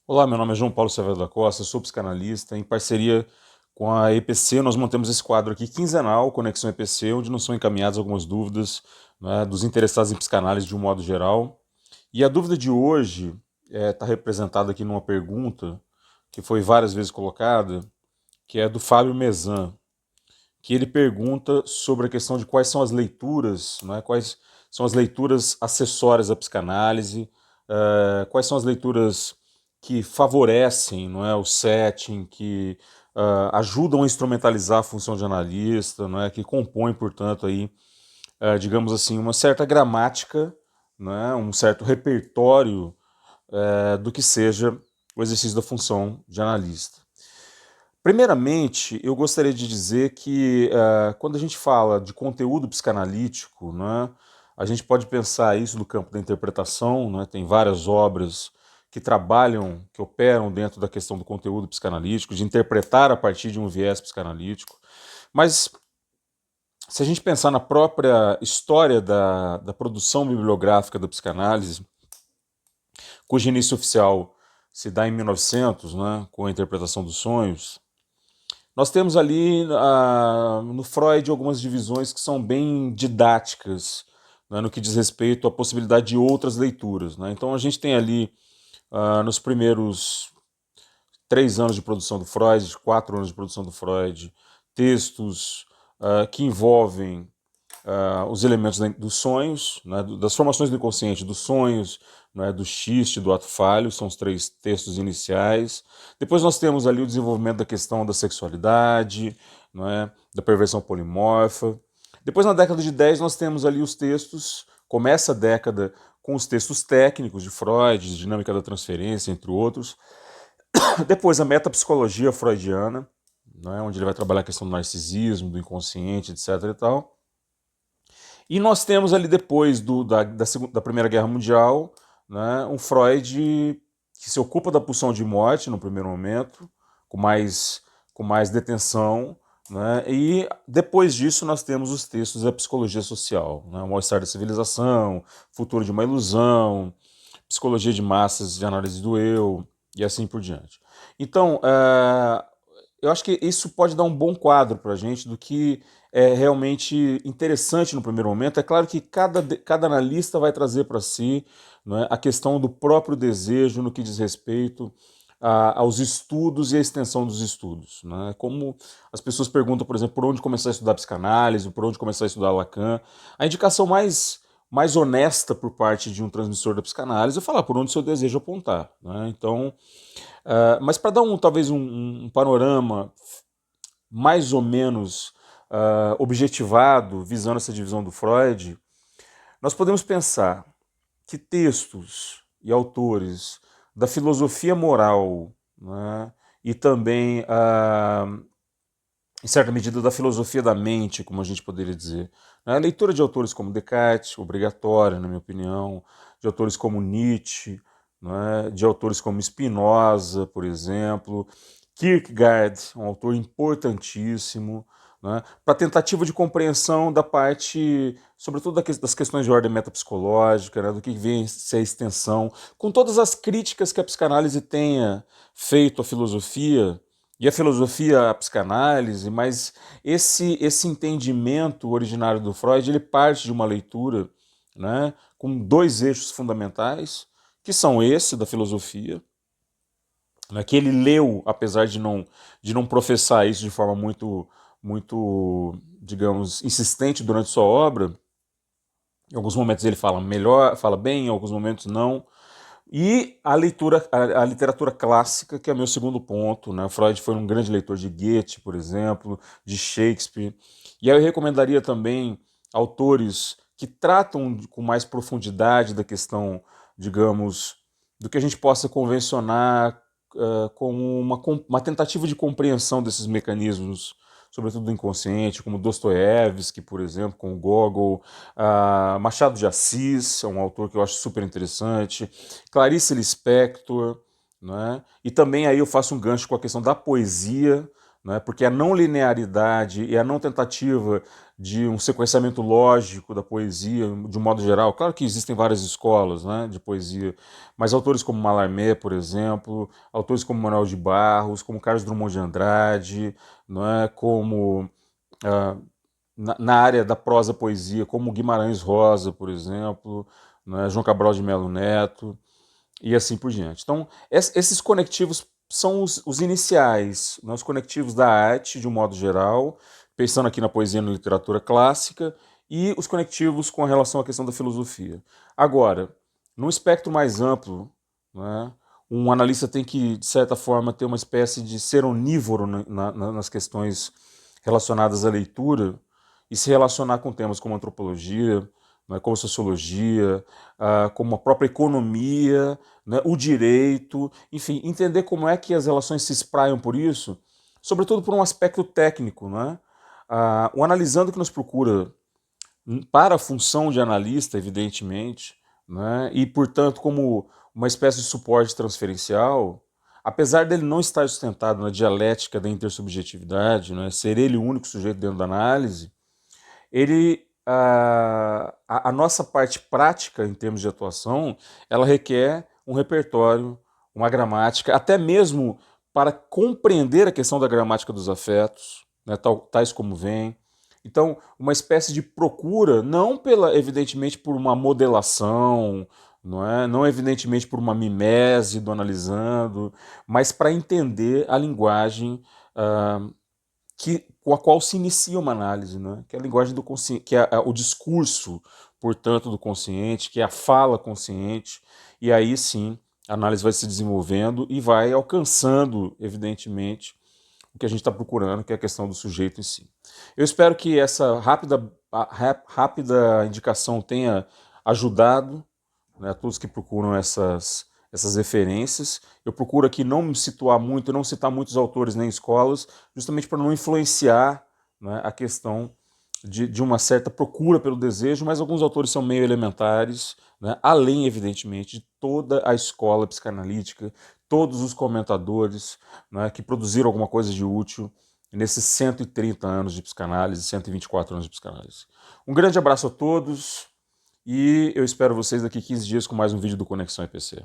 Olá, meu nome é João Paulo Severo da Costa, sou psicanalista. Em parceria com a EPC, nós montamos esse quadro aqui quinzenal, Conexão EPC, onde nos são encaminhadas algumas dúvidas, né, dos interessados em psicanálise de um modo geral. E a dúvida de hoje está representada aqui numa pergunta que foi várias vezes colocada, que é do Fábio Mezan, que ele pergunta sobre a questão de quais são as leituras, né, quais são as leituras acessórias à psicanálise, quais são as leituras que favorecem, não é, o setting, que ajudam a instrumentalizar a função de analista, não é, que compõem, portanto, aí, digamos assim, uma certa gramática, não é, um certo repertório do que seja o exercício da função de analista. Primeiramente, eu gostaria de dizer que quando a gente fala de conteúdo psicanalítico, né, a gente pode pensar isso no campo da interpretação, né, tem várias obras que trabalham, que operam dentro da questão do conteúdo psicanalítico, de interpretar a partir de um viés psicanalítico. Mas se a gente pensar na própria história da produção bibliográfica da psicanálise, cujo início oficial se dá em 1900, né, com a interpretação dos sonhos, nós temos ali no Freud algumas divisões que são bem didáticas, né, no que diz respeito à possibilidade de outras leituras, né? Então a gente tem ali, nos primeiros 3 anos de produção do Freud, 4 anos de produção do Freud, textos que envolvem os elementos dos sonhos, né, das formações do inconsciente, dos sonhos, né, do xiste, do ato falho, são os 3 textos iniciais. Depois nós temos ali o desenvolvimento da questão da sexualidade, né, da perversão polimorfa. Depois, na década de 10, nós temos ali os textos, começa a década com os textos técnicos de Freud, de dinâmica da transferência, entre outros. Depois, a metapsicologia freudiana, né, onde ele vai trabalhar a questão do narcisismo, do inconsciente, etc. e tal. E nós temos ali depois da Primeira Guerra Mundial, né, um Freud que se ocupa da pulsão de morte no primeiro momento, com mais detenção, né, e depois disso nós temos os textos da psicologia social, né, o Mal-Estar da Civilização, Futuro de uma Ilusão, Psicologia de Massas de Análise do Eu, e assim por diante. Então, eu acho que isso pode dar um bom quadro para a gente do que é realmente interessante no primeiro momento. É claro que cada analista vai trazer para si, não é, a questão do próprio desejo no que diz respeito aos estudos e à extensão dos estudos. Né? Como as pessoas perguntam, por exemplo, por onde começar a estudar psicanálise, por onde começar a estudar Lacan, a indicação mais honesta por parte de um transmissor da psicanálise é falar por onde o seu desejo apontar. Né? Então, mas para dar talvez um panorama mais ou menos objetivado, visando essa divisão do Freud, nós podemos pensar que textos e autores da filosofia moral, né, e também, em certa medida, da filosofia da mente, como a gente poderia dizer, né, a leitura de autores como Descartes, obrigatória, na minha opinião, de autores como Nietzsche, né, de autores como Spinoza, por exemplo, Kierkegaard, um autor importantíssimo, né, para tentativa de compreensão da parte, sobretudo das questões de ordem metapsicológica, né, do que vem ser a extensão, com todas as críticas que a psicanálise tenha feito à filosofia, e a filosofia à psicanálise, mas esse entendimento originário do Freud, ele parte de uma leitura, né, com 2 eixos fundamentais, que são esse da filosofia, né, que ele leu, apesar de não professar isso de forma muito, digamos, insistente durante sua obra. Em alguns momentos ele fala melhor, fala bem, em alguns momentos não. E a leitura, a literatura clássica, que é o meu segundo ponto, né? Freud foi um grande leitor de Goethe, por exemplo, de Shakespeare. E aí eu recomendaria também autores que tratam com mais profundidade da questão, digamos, do que a gente possa convencionar como uma tentativa de compreensão desses mecanismos, sobretudo do inconsciente, como Dostoiévski, por exemplo, com o Gogol, Machado de Assis, é um autor que eu acho super interessante, Clarice Lispector, né? E também aí eu faço um gancho com a questão da poesia, né? Porque a não linearidade e a não tentativa de um sequenciamento lógico da poesia, de um modo geral, claro que existem várias escolas, né, de poesia, mas autores como Mallarmé, por exemplo, autores como Manuel de Barros, como Carlos Drummond de Andrade, não é, como ah, na área da prosa poesia, como Guimarães Rosa, por exemplo, né, João Cabral de Melo Neto, e assim por diante. Então, esses conectivos são os iniciais, né, os conectivos da arte, de um modo geral, pensando aqui na poesia e na literatura clássica, e os conectivos com relação à questão da filosofia. Agora, num espectro mais amplo, né, um analista tem que, de certa forma, ter uma espécie de ser onívoro nas questões relacionadas à leitura e se relacionar com temas como antropologia, né, como sociologia, como a própria economia, né, o direito, enfim, entender como é que as relações se espraiam por isso, sobretudo por um aspecto técnico. Né? O analisando que nos procura para a função de analista, evidentemente, né, e, portanto, como uma espécie de suporte transferencial, apesar dele não estar sustentado na dialética da intersubjetividade, né, ser ele o único sujeito dentro da análise, ele a nossa parte prática em termos de atuação, ela requer um repertório, uma gramática, até mesmo para compreender a questão da gramática dos afetos, né, tais como vem. Então, uma espécie de procura, não pela, evidentemente, por uma modelação, não evidentemente por uma mimese do analisando, mas para entender a linguagem com a qual se inicia uma análise, né? Que é a linguagem do consciente, que é o discurso, portanto, do consciente, que é a fala consciente, e aí sim a análise vai se desenvolvendo e vai alcançando, evidentemente, o que a gente está procurando, que é a questão do sujeito em si. Eu espero que essa rápida indicação tenha ajudado, né, a todos que procuram essas referências. Eu procuro aqui não me situar muito, não citar muitos autores nem escolas, justamente para não influenciar, né, a questão de uma certa procura pelo desejo, mas alguns autores são meio elementares, né, além, evidentemente, de toda a escola psicanalítica, todos os comentadores, né, que produziram alguma coisa de útil nesses 130 anos de psicanálise, 124 anos de psicanálise. Um grande abraço a todos e eu espero vocês daqui 15 dias com mais um vídeo do Conexão EPC.